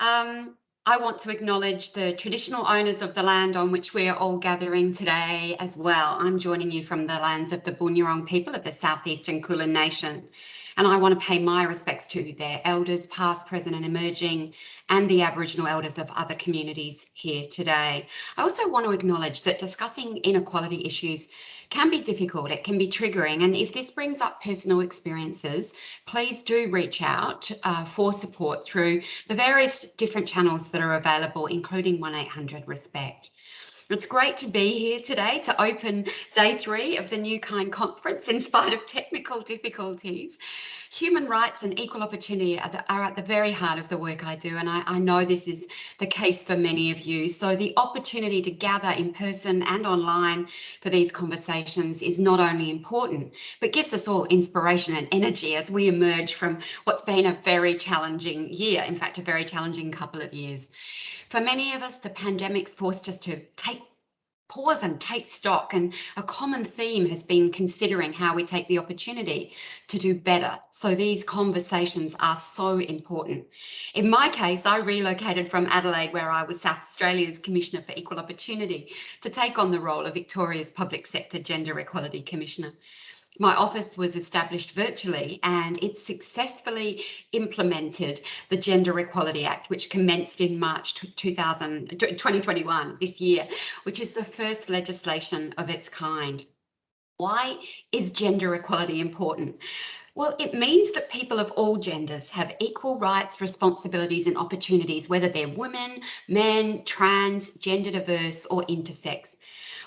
I want to acknowledge the traditional owners of the land on which we are all gathering today as well. I'm joining you from the lands of the Boonwurrung people of the southeastern Kulin Nation, and I want to pay my respects to their elders, past, present and emerging, and the Aboriginal elders of other communities here today. I also want to acknowledge that discussing inequality issues can be difficult, it can be triggering, and if this brings up personal experiences, please do reach out for support through the various different channels that are available, including 1-800-RESPECT. It's great to be here today to open day 3 of the Newkind conference in spite of technical difficulties. Human rights and equal opportunity are at the very heart of the work I do, and I know this is the case for many of you. So the opportunity to gather in person and online for these conversations is not only important, but gives us all inspiration and energy as we emerge from what's been a very challenging year, in fact, a very challenging couple of years. For many of us, the pandemic's forced us to pause and take stock, and a common theme has been considering how we take the opportunity to do better. So these conversations are so important. In my case, I relocated from Adelaide, where I was South Australia's Commissioner for Equal Opportunity, to take on the role of Victoria's Public Sector Gender Equality Commissioner. My office was established virtually, and it successfully implemented the Gender Equality Act, which commenced in March 2021, this year, which is the first legislation of its kind. Why is gender equality important? Well, it means that people of all genders have equal rights, responsibilities and opportunities, whether they're women, men, trans, gender diverse or intersex.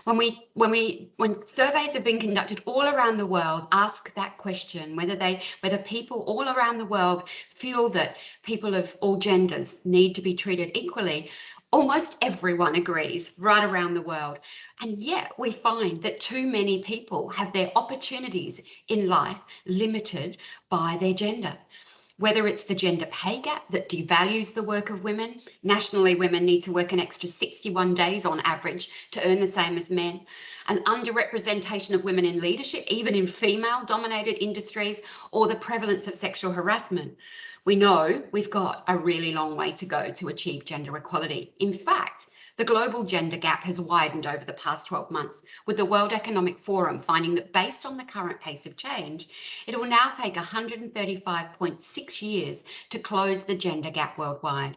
When surveys have been conducted all around the world, ask that question, whether people all around the world feel that people of all genders need to be treated equally, almost everyone agrees right around the world. And yet we find that too many people have their opportunities in life limited by their gender. Whether it's the gender pay gap that devalues the work of women, nationally women need to work an extra 61 days on average to earn the same as men, an underrepresentation of women in leadership, even in female-dominated industries, or the prevalence of sexual harassment. We know we've got a really long way to go to achieve gender equality. In fact, the global gender gap has widened over the past 12 months, with the World Economic Forum finding that based on the current pace of change, it will now take 135.6 years to close the gender gap worldwide.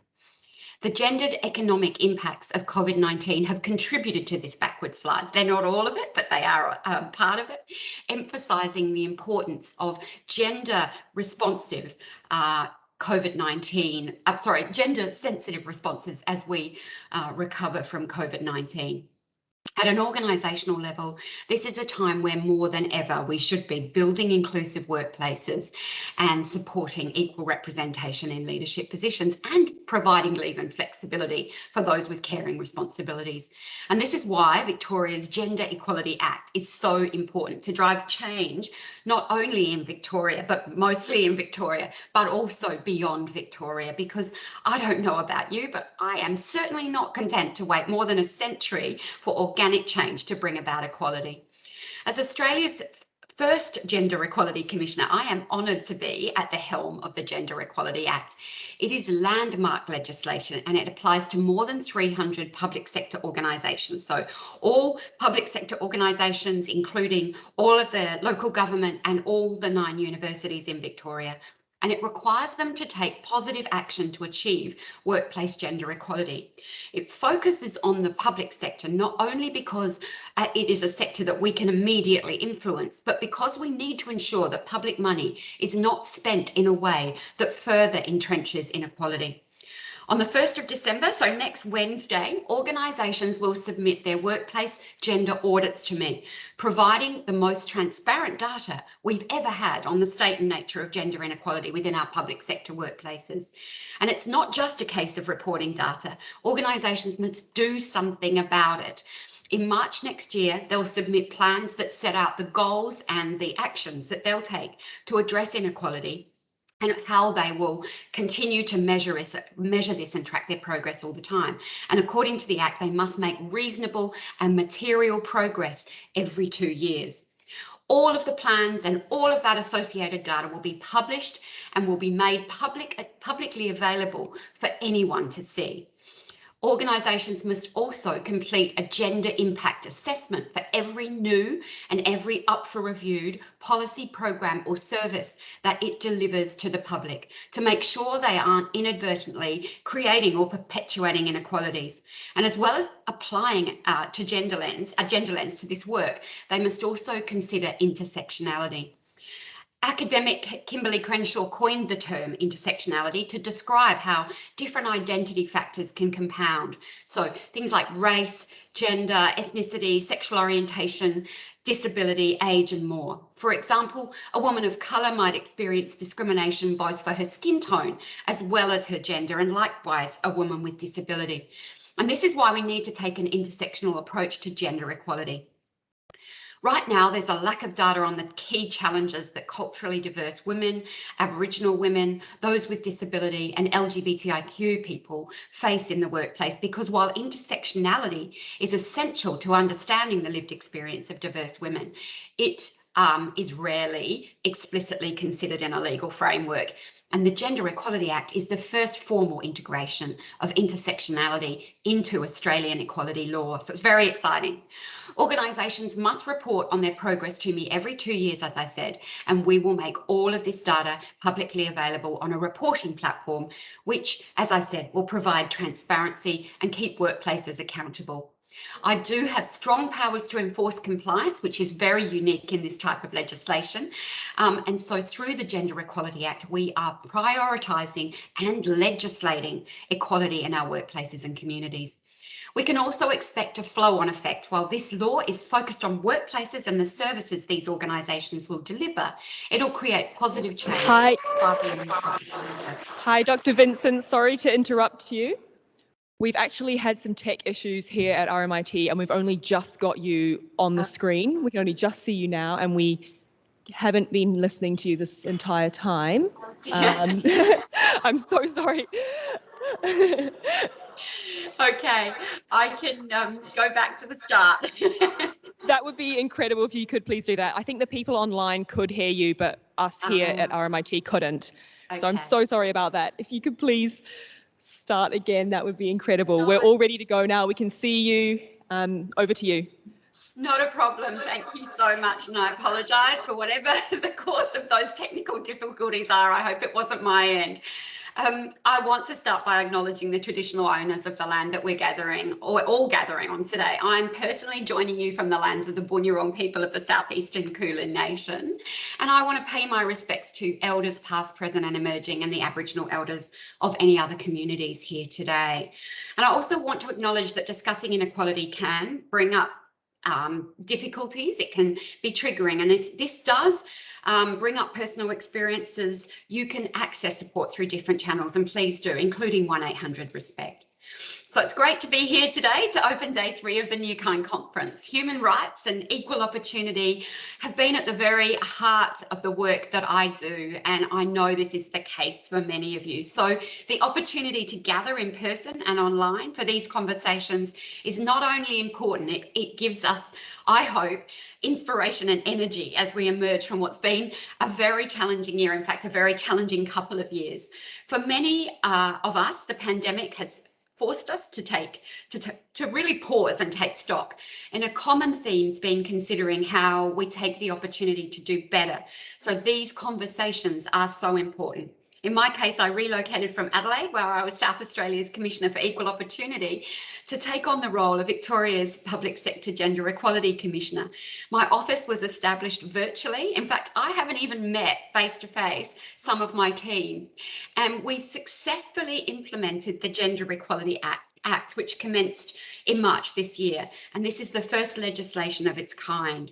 The gendered economic impacts of COVID-19 have contributed to this backward slide. They're not all of it, but they are part of it, emphasising the importance of gender responsive gender sensitive responses as we recover from COVID-19. At an organisational level, this is a time where more than ever we should be building inclusive workplaces and supporting equal representation in leadership positions and providing leave and flexibility for those with caring responsibilities. And this is why Victoria's Gender Equality Act is so important to drive change, not only in Victoria, but mostly in Victoria, but also beyond Victoria, because I don't know about you, but I am certainly not content to wait more than a century for organic change to bring about equality. As Australia's first Gender Equality Commissioner, I am honoured to be at the helm of the Gender Equality Act. It is landmark legislation and it applies to more than 300 public sector organisations. So all public sector organisations, including all of the local government and all the 9 universities in Victoria. And it requires them to take positive action to achieve workplace gender equality. It focuses on the public sector, not only because it is a sector that we can immediately influence, but because we need to ensure that public money is not spent in a way that further entrenches inequality. On the 1st of December, so next Wednesday, organisations will submit their workplace gender audits to me, providing the most transparent data we've ever had on the state and nature of gender inequality within our public sector workplaces. And it's not just a case of reporting data. Organisations must do something about it. In March next year, they'll submit plans that set out the goals and the actions that they'll take to address inequality, and how they will continue to measure this and track their progress all the time. And according to the Act, they must make reasonable and material progress every 2 years. All of the plans and all of that associated data will be published and will be made publicly available for anyone to see. Organisations must also complete a gender impact assessment for every new and every up for reviewed policy, program or service that it delivers to the public to make sure they aren't inadvertently creating or perpetuating inequalities. And as well as applying a gender lens to this work, they must also consider intersectionality. Academic Kimberly Crenshaw coined the term intersectionality to describe how different identity factors can compound. So things like race, gender, ethnicity, sexual orientation, disability, age, and more. For example, a woman of colour might experience discrimination both for her skin tone as well as her gender, and likewise a woman with disability. And this is why we need to take an intersectional approach to gender equality. Right now, there's a lack of data on the key challenges that culturally diverse women, Aboriginal women, those with disability and LGBTIQ people face in the workplace, because while intersectionality is essential to understanding the lived experience of diverse women, it is rarely explicitly considered in a legal framework. And the Gender Equality Act is the first formal integration of intersectionality into Australian equality law. So it's very exciting. Organisations must report on their progress to me every 2 years, as I said, and we will make all of this data publicly available on a reporting platform, which, as I said, will provide transparency and keep workplaces accountable. I do have strong powers to enforce compliance, which is very unique in this type of legislation. And so through the Gender Equality Act, we are prioritising and legislating equality in our workplaces and communities. We can also expect a flow-on effect. While this law is focused on workplaces and the services these organisations will deliver, it'll create positive change. Hi, Dr. Vincent. Sorry to interrupt you. We've actually had some tech issues here at RMIT and we've only just got you on the screen. We can only just see you now and we haven't been listening to you this entire time. I'm so sorry. Okay, I can go back to the start. That would be incredible if you could please do that. I think the people online could hear you, but us here at RMIT couldn't. Okay. So I'm so sorry about that. If you could please start again, that would be incredible. We're all ready to go now. We can see you. Over to you. Not a problem. Thank you so much. And I apologise for whatever the cause of those technical difficulties are. I hope it wasn't my end. I want to start by acknowledging the traditional owners of the land that we're gathering, or all gathering on today. I'm personally joining you from the lands of the Boonwurrung people of the southeastern Kulin Nation, and I want to pay my respects to elders past, present and emerging, and the Aboriginal elders of any other communities here today. And I also want to acknowledge that discussing inequality can bring up difficulties. It can be triggering, and if this does bring up personal experiences, you can access support through different channels, and please do, including 1800-RESPECT. So it's great to be here today to open day 3 of the Newkind conference. Human rights and equal opportunity have been at the very heart of the work that I do, and I know this is the case for many of you. So the opportunity to gather in person and online for these conversations is not only important, it gives us, I hope, inspiration and energy as we emerge from what's been a very challenging year, in fact, a very challenging couple of years. For many of us, the pandemic has forced us to really pause and take stock. And a common theme's been considering how we take the opportunity to do better. So these conversations are so important. In my case, I relocated from Adelaide, where I was South Australia's Commissioner for Equal Opportunity, to take on the role of Victoria's Public Sector Gender Equality Commissioner. My office was established virtually. In fact, I haven't even met face-to-face some of my team. And we've successfully implemented the Gender Equality Act, which commenced in March this year. And this is the first legislation of its kind.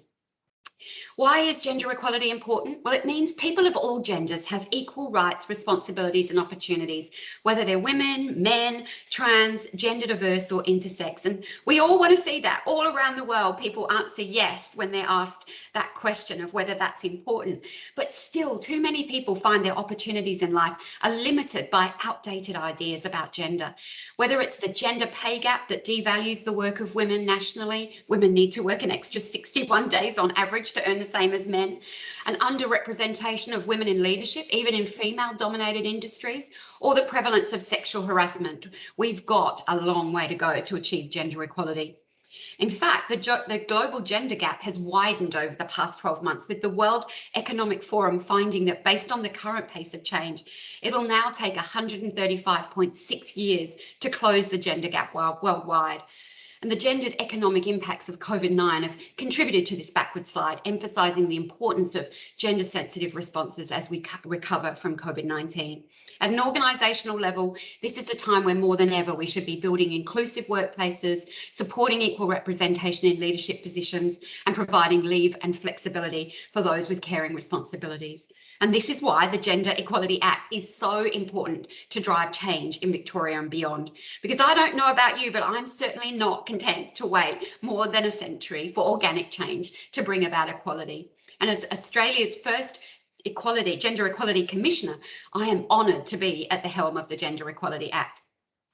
Why is gender equality important? Well, it means people of all genders have equal rights, responsibilities and opportunities, whether they're women, men, trans, gender diverse or intersex. And we all want to see that. All around the world, people answer yes when they're asked that question of whether that's important. But still, too many people find their opportunities in life are limited by outdated ideas about gender. Whether it's the gender pay gap that devalues the work of women nationally, women need to work an extra 61 days on average to earn the same as men, an underrepresentation of women in leadership, even in female-dominated industries, or the prevalence of sexual harassment. We've got a long way to go to achieve gender equality. In fact, the global gender gap has widened over the past 12 months, with the World Economic Forum finding that based on the current pace of change, it'll now take 135.6 years to close the gender gap worldwide. And the gendered economic impacts of COVID-19 have contributed to this backward slide, emphasising the importance of gender-sensitive responses as we recover from COVID-19. At an organisational level, this is a time where more than ever we should be building inclusive workplaces, supporting equal representation in leadership positions, and providing leave and flexibility for those with caring responsibilities. And this is why the Gender Equality Act is so important to drive change in Victoria and beyond. Because I don't know about you, but I'm certainly not content to wait more than a century for organic change to bring about equality. And as Australia's first Gender Equality Commissioner, I am honoured to be at the helm of the Gender Equality Act.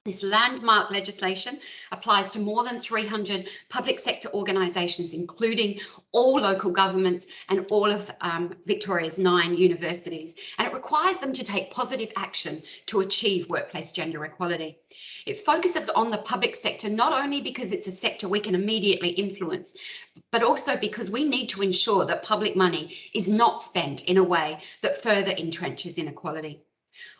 This landmark legislation applies to more than 300 public sector organisations, including all local governments and all of Victoria's 9 universities, and it requires them to take positive action to achieve workplace gender equality. It focuses on the public sector not only because it's a sector we can immediately influence, but also because we need to ensure that public money is not spent in a way that further entrenches inequality.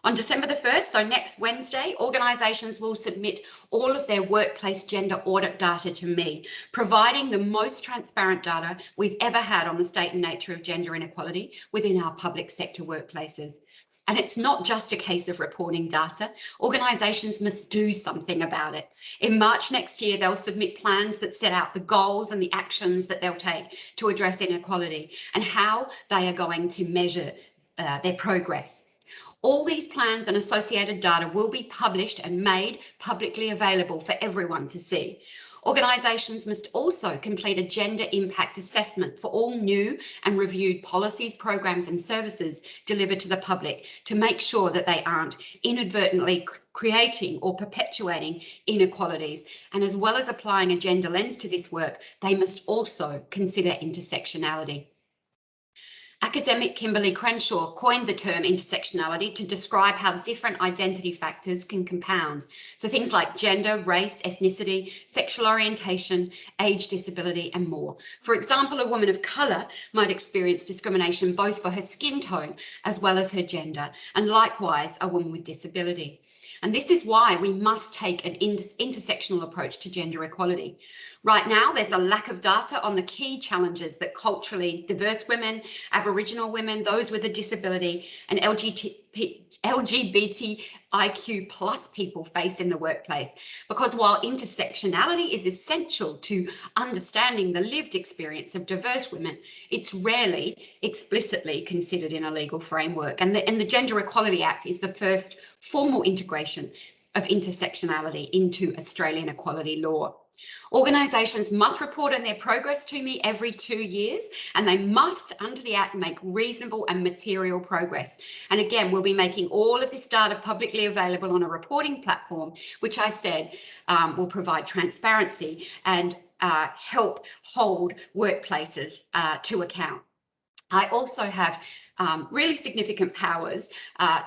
On December the 1st, so next Wednesday, organisations will submit all of their workplace gender audit data to me, providing the most transparent data we've ever had on the state and nature of gender inequality within our public sector workplaces. And it's not just a case of reporting data. Organisations must do something about it. In March next year, they'll submit plans that set out the goals and the actions that they'll take to address inequality and how they are going to measure their progress. All these plans and associated data will be published and made publicly available for everyone to see. Organisations must also complete a gender impact assessment for all new and reviewed policies, programs and services delivered to the public to make sure that they aren't inadvertently creating or perpetuating inequalities. And as well as applying a gender lens to this work, they must also consider intersectionality. Academic Kimberly Crenshaw coined the term intersectionality to describe how different identity factors can compound. So things like gender, race, ethnicity, sexual orientation, age, disability, and more. For example, a woman of colour might experience discrimination both for her skin tone as well as her gender, and likewise a woman with disability. And this is why we must take an intersectional approach to gender equality. Right now, there's a lack of data on the key challenges that culturally diverse women, Aboriginal women, those with a disability, and LGBTIQ plus people face in the workplace. Because while intersectionality is essential to understanding the lived experience of diverse women, it's rarely explicitly considered in a legal framework. And the Gender Equality Act is the first formal integration of intersectionality into Australian equality law. Organisations must report on their progress to me every 2 years, and they must, under the Act, make reasonable and material progress. And again, we'll be making all of this data publicly available on a reporting platform, which I said will provide transparency and help hold workplaces to account. I also have really significant powers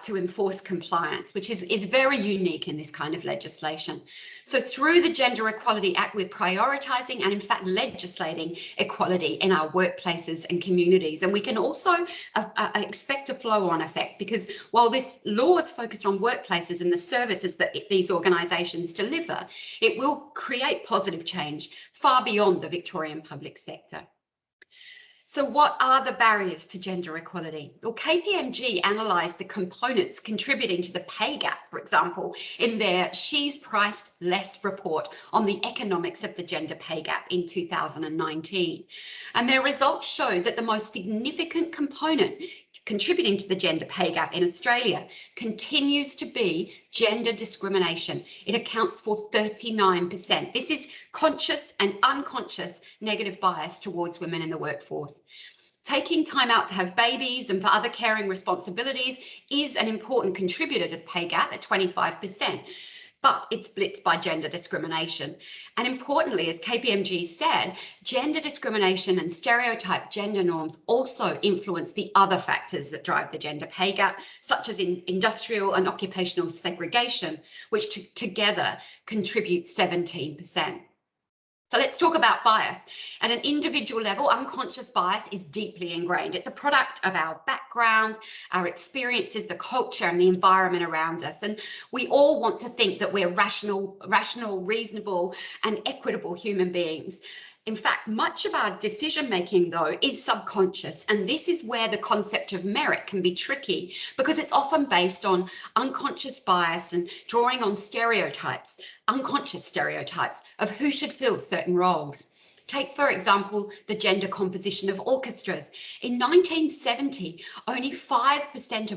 to enforce compliance, which is very unique in this kind of legislation. So through the Gender Equality Act, we're prioritising and in fact legislating equality in our workplaces and communities. And we can also expect a flow-on effect, because while this law is focused on workplaces and the services that these organisations deliver, it will create positive change far beyond the Victorian public sector. So what are the barriers to gender equality? Well, KPMG analysed the components contributing to the pay gap, for example, in their She's Priced Less report on the economics of the gender pay gap in 2019. And their results showed that the most significant component contributing to the gender pay gap in Australia continues to be gender discrimination. It accounts for 39%. This is conscious and unconscious negative bias towards women in the workforce. Taking time out to have babies and for other caring responsibilities is an important contributor to the pay gap at 25%. but it's blitzed by gender discrimination. And importantly, as KPMG said, gender discrimination and stereotype gender norms also influence the other factors that drive the gender pay gap, such as industrial and occupational segregation, which together contribute 17%. So let's talk about bias. At an individual level, unconscious bias is deeply ingrained. It's a product of our background, our experiences, the culture and the environment around us. And we all want to think that we're rational, reasonable and equitable human beings. In fact, much of our decision making, though, is subconscious. And this is where the concept of merit can be tricky, because it's often based on unconscious bias and drawing on stereotypes, unconscious stereotypes of who should fill certain roles. Take, for example, the gender composition of orchestras. In 1970, only 5%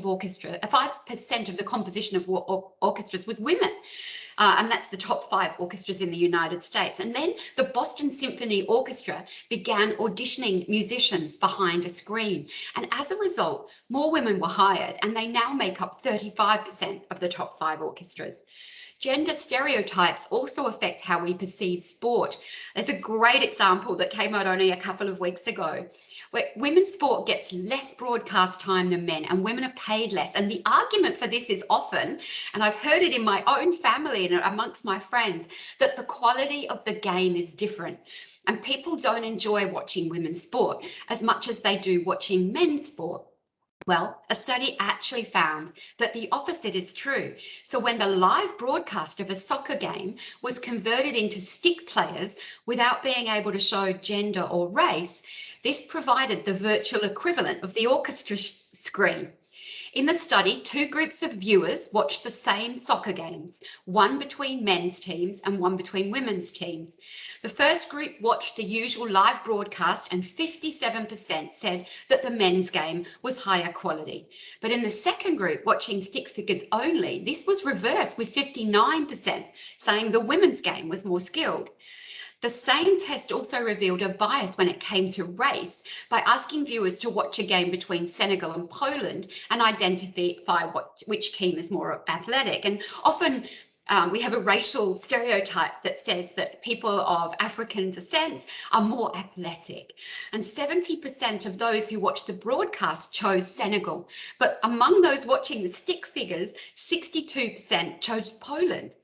of the composition of orchestras was women. And that's the top 5 orchestras in the United States. And then the Boston Symphony Orchestra began auditioning musicians behind a screen. And as a result, more women were hired, and they now make up 35% of the top 5 orchestras. Gender stereotypes also affect how we perceive sport. There's a great example that came out only a couple of weeks ago, where women's sport gets less broadcast time than men, and women are paid less. And the argument for this is often, and I've heard it in my own family and amongst my friends, that the quality of the game is different. And people don't enjoy watching women's sport as much as they do watching men's sport. Well, a study actually found that the opposite is true. So when the live broadcast of a soccer game was converted into stick players without being able to show gender or race, this provided the virtual equivalent of the orchestra screen. In the study, 2 groups of viewers watched the same soccer games, one between men's teams and one between women's teams. The first group watched the usual live broadcast, and 57% said that the men's game was higher quality. But in the second group, watching stick figures only, this was reversed, with 59% saying the women's game was more skilled. The same test also revealed a bias when it came to race by asking viewers to watch a game between Senegal and Poland and identify which team is more athletic. And often we have a racial stereotype that says that people of African descent are more athletic. And 70% of those who watched the broadcast chose Senegal. But among those watching the stick figures, 62% chose Poland.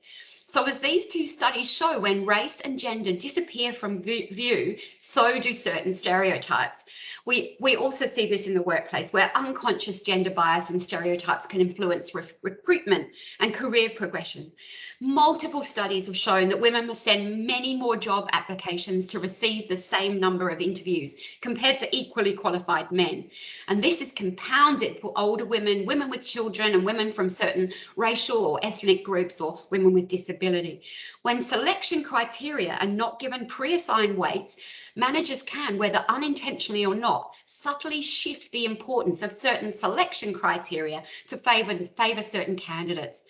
So as these 2 studies show, when race and gender disappear from view, so do certain stereotypes. We also see this in the workplace, where unconscious gender bias and stereotypes can influence recruitment and career progression. Multiple studies have shown that women must send many more job applications to receive the same number of interviews compared to equally qualified men. And this is compounded for older women, women with children, and women from certain racial or ethnic groups, or women with disability. When selection criteria are not given pre-assigned weights, managers can, whether unintentionally or not, subtly shift the importance of certain selection criteria to favour certain candidates.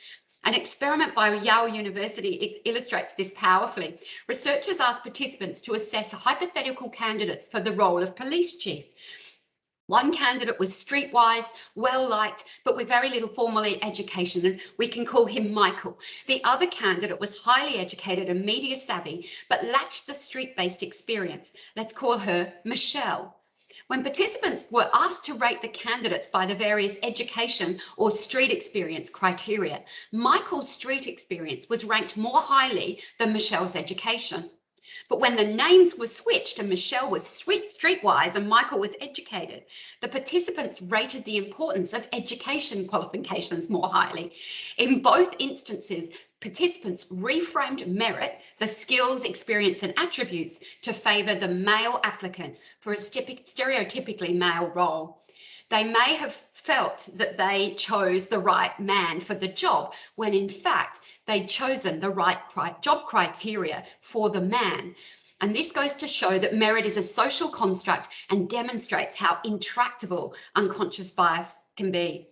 An experiment by Yale University illustrates this powerfully. Researchers asked participants to assess hypothetical candidates for the role of police chief. One candidate was streetwise, well-liked, but with very little formal education, and we can call him Michael. The other candidate was highly educated and media savvy, but lacked the street-based experience. Let's call her Michelle. When participants were asked to rate the candidates by the various education or street experience criteria, Michael's street experience was ranked more highly than Michelle's education. But when the names were switched and Michelle was streetwise and Michael was educated, the participants rated the importance of education qualifications more highly. In both instances, participants reframed merit, the skills, experience and attributes, to favour the male applicant for a stereotypically male role. They may have felt that they chose the right man for the job, when in fact they'd chosen the right job criteria for the man. And this goes to show that merit is a social construct and demonstrates how intractable unconscious bias can be.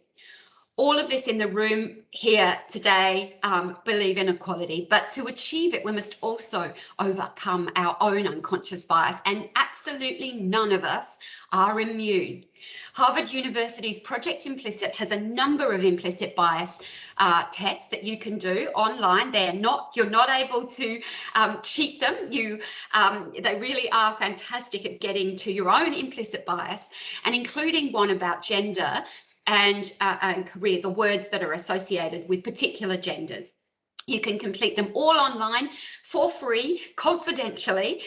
All of this in the room here today believe in equality, but to achieve it, we must also overcome our own unconscious bias, and absolutely none of us are immune. Harvard University's Project Implicit has a number of implicit bias tests that you can do online. You're not able to cheat them. They really are fantastic at getting to your own implicit bias, and including one about gender and careers, or words that are associated with particular genders. You can complete them all online for free, confidentially,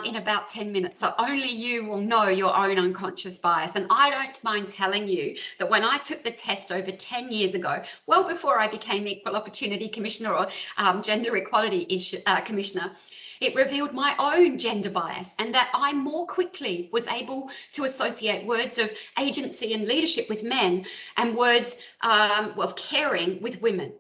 in about 10 minutes. So only you will know your own unconscious bias. And I don't mind telling you that when I took the test over 10 years ago, well before I became Equal Opportunity Commissioner or Gender Equality Commissioner, it revealed my own gender bias, and that I more quickly was able to associate words of agency and leadership with men and words of caring with women.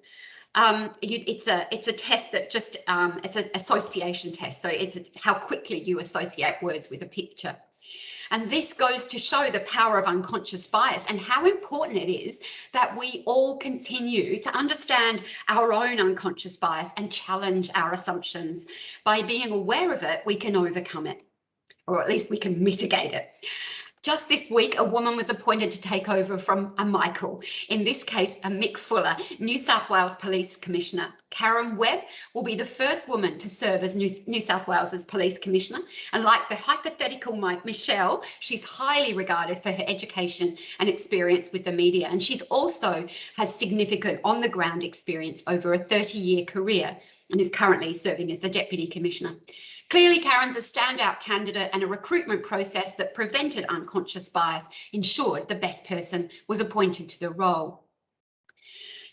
It's a test that just, it's an association test. So it's how quickly you associate words with a picture. And this goes to show the power of unconscious bias and how important it is that we all continue to understand our own unconscious bias and challenge our assumptions. By being aware of it, we can overcome it, or at least we can mitigate it. Just this week, a woman was appointed to take over from a Michael, in this case, a Mick Fuller, New South Wales Police Commissioner. Karen Webb will be the first woman to serve as New South Wales's Police Commissioner. And like the hypothetical Michelle, she's highly regarded for her education and experience with the media. And she's also has significant on-the-ground experience over a 30-year career and is currently serving as the Deputy Commissioner. Clearly, Karen's a standout candidate, and a recruitment process that prevented unconscious bias ensured the best person was appointed to the role.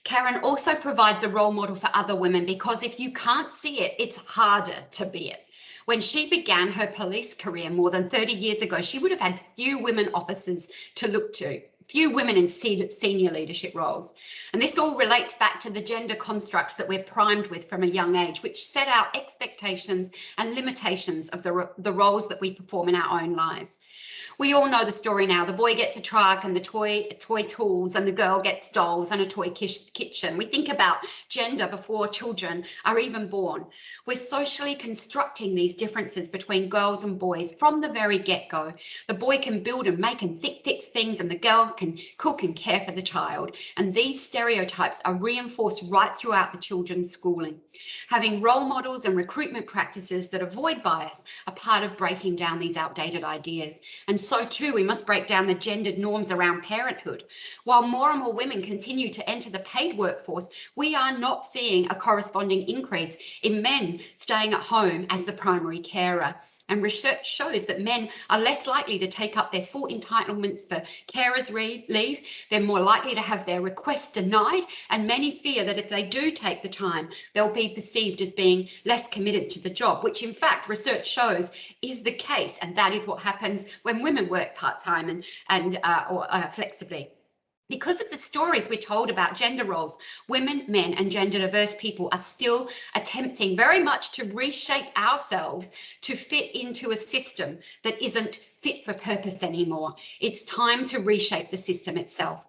Karen also provides a role model for other women, because if you can't see it, it's harder to be it. When she began her police career more than 30 years ago, she would have had few women officers to look to, few women in senior leadership roles. And this all relates back to the gender constructs that we're primed with from a young age, which set out expectations and limitations of the roles that we perform in our own lives. We all know the story now. The boy gets a truck and the toy tools, and the girl gets dolls and a toy kitchen. We think about gender before children are even born. We're socially constructing these differences between girls and boys from the very get-go. The boy can build and make and fix things, and the girl can cook and care for the child. And these stereotypes are reinforced right throughout the children's schooling. Having role models and recruitment practices that avoid bias are part of breaking down these outdated ideas. And so too, we must break down the gendered norms around parenthood. While more and more women continue to enter the paid workforce, we are not seeing a corresponding increase in men staying at home as the primary carer. And research shows that men are less likely to take up their full entitlements for carers leave. They're more likely to have their requests denied, and many fear that if they do take the time, they'll be perceived as being less committed to the job, which in fact research shows is the case. And that is what happens when women work part-time or flexibly. Because of the stories we're told about gender roles, women, men, and gender diverse people are still attempting very much to reshape ourselves to fit into a system that isn't fit for purpose anymore. It's time to reshape the system itself.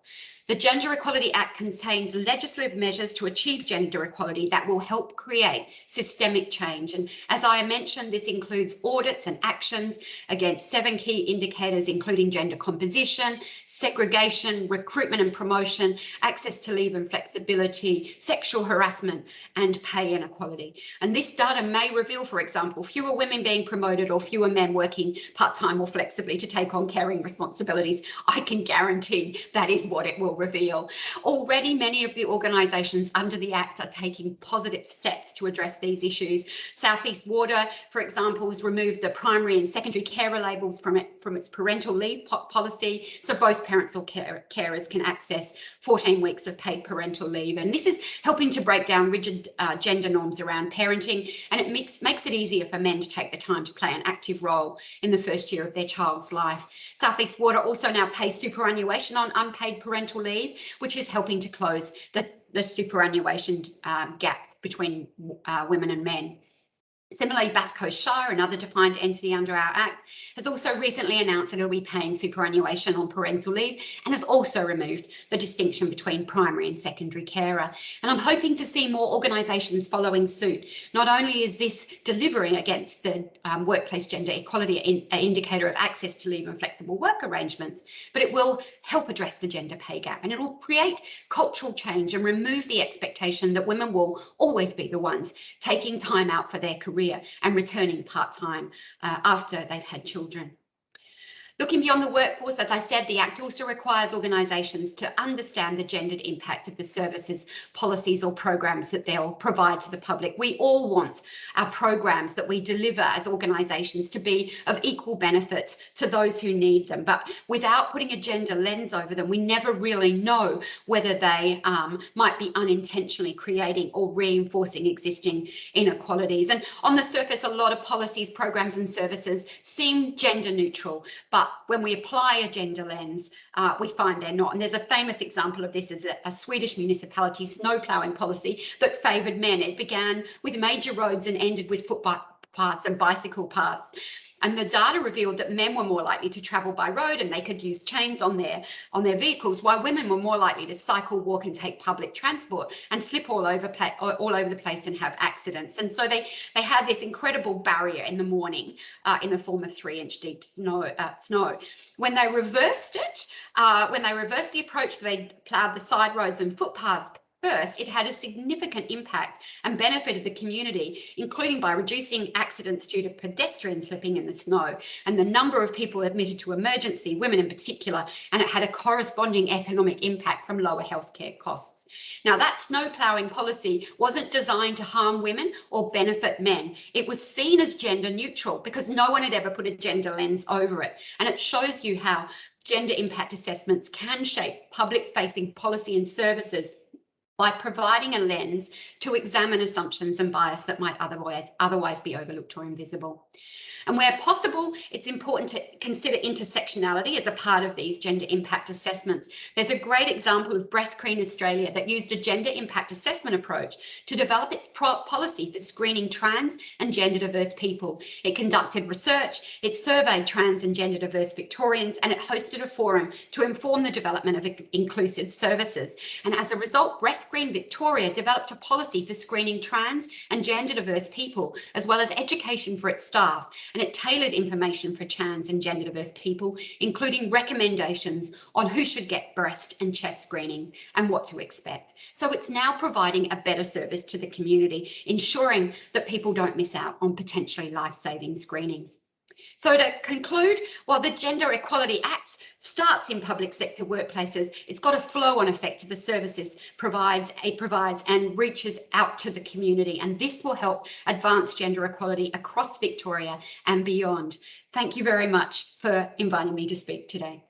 The Gender Equality Act contains legislative measures to achieve gender equality that will help create systemic change. And as I mentioned, this includes audits and actions against 7 key indicators, including gender composition, segregation, recruitment and promotion, access to leave and flexibility, sexual harassment, and pay inequality. And this data may reveal, for example, fewer women being promoted or fewer men working part-time or flexibly to take on caring responsibilities. I can guarantee that is what it will reveal. Already, many of the organisations under the Act are taking positive steps to address these issues. South East Water, for example, has removed the primary and secondary carer labels from its parental leave policy, so both parents or carers can access 14 weeks of paid parental leave. And this is helping to break down rigid gender norms around parenting, and it makes it easier for men to take the time to play an active role in the first year of their child's life. South East Water also now pays superannuation on unpaid parental leave, which is helping to close the superannuation gap between women and men. Similarly, Basque Coast Shire, another defined entity under our Act, has also recently announced that it will be paying superannuation on parental leave and has also removed the distinction between primary and secondary carer. And I'm hoping to see more organisations following suit. Not only is this delivering against the workplace gender equality indicator of access to leave and flexible work arrangements, but it will help address the gender pay gap, and it will create cultural change and remove the expectation that women will always be the ones taking time out for their career and returning part-time after they've had children. Looking beyond the workforce, as I said, the Act also requires organisations to understand the gendered impact of the services, policies or programs that they'll provide to the public. We all want our programs that we deliver as organisations to be of equal benefit to those who need them, but without putting a gender lens over them, we never really know whether they might be unintentionally creating or reinforcing existing inequalities. And on the surface, a lot of policies, programs and services seem gender neutral, but when we apply a gender lens, we find they're not. And there's a famous example of this as a Swedish municipality snow ploughing policy that favoured men. It began with major roads and ended with footpaths and bicycle paths. And the data revealed that men were more likely to travel by road and they could use chains on their vehicles, while women were more likely to cycle, walk and take public transport and slip all over the place and have accidents. And so they had this incredible barrier in the morning in the form of 3-inch deep snow. When they reversed it, when they reversed the approach, they ploughed the side roads and footpaths first, it had a significant impact and benefited the community, including by reducing accidents due to pedestrian slipping in the snow and the number of people admitted to emergency, women in particular, and it had a corresponding economic impact from lower healthcare costs. Now, that snow ploughing policy wasn't designed to harm women or benefit men. It was seen as gender neutral because no one had ever put a gender lens over it. And it shows you how gender impact assessments can shape public-facing policy and services by providing a lens to examine assumptions and bias that might otherwise be overlooked or invisible. And where possible, it's important to consider intersectionality as a part of these gender impact assessments. There's a great example of Breast Cream Australia that used a gender impact assessment approach to develop its policy for screening trans and gender diverse people. It conducted research, it surveyed trans and gender diverse Victorians, and it hosted a forum to inform the development of inclusive services. And as a result, Breast Cream Victoria developed a policy for screening trans and gender diverse people, as well as education for its staff. And it tailored information for trans and gender diverse people, including recommendations on who should get breast and chest screenings and what to expect. So it's now providing a better service to the community, ensuring that people don't miss out on potentially life-saving screenings. So to conclude, while the Gender Equality Act starts in public sector workplaces, it's got a flow-on effect to the services it provides and reaches out to the community. And this will help advance gender equality across Victoria and beyond. Thank you very much for inviting me to speak today.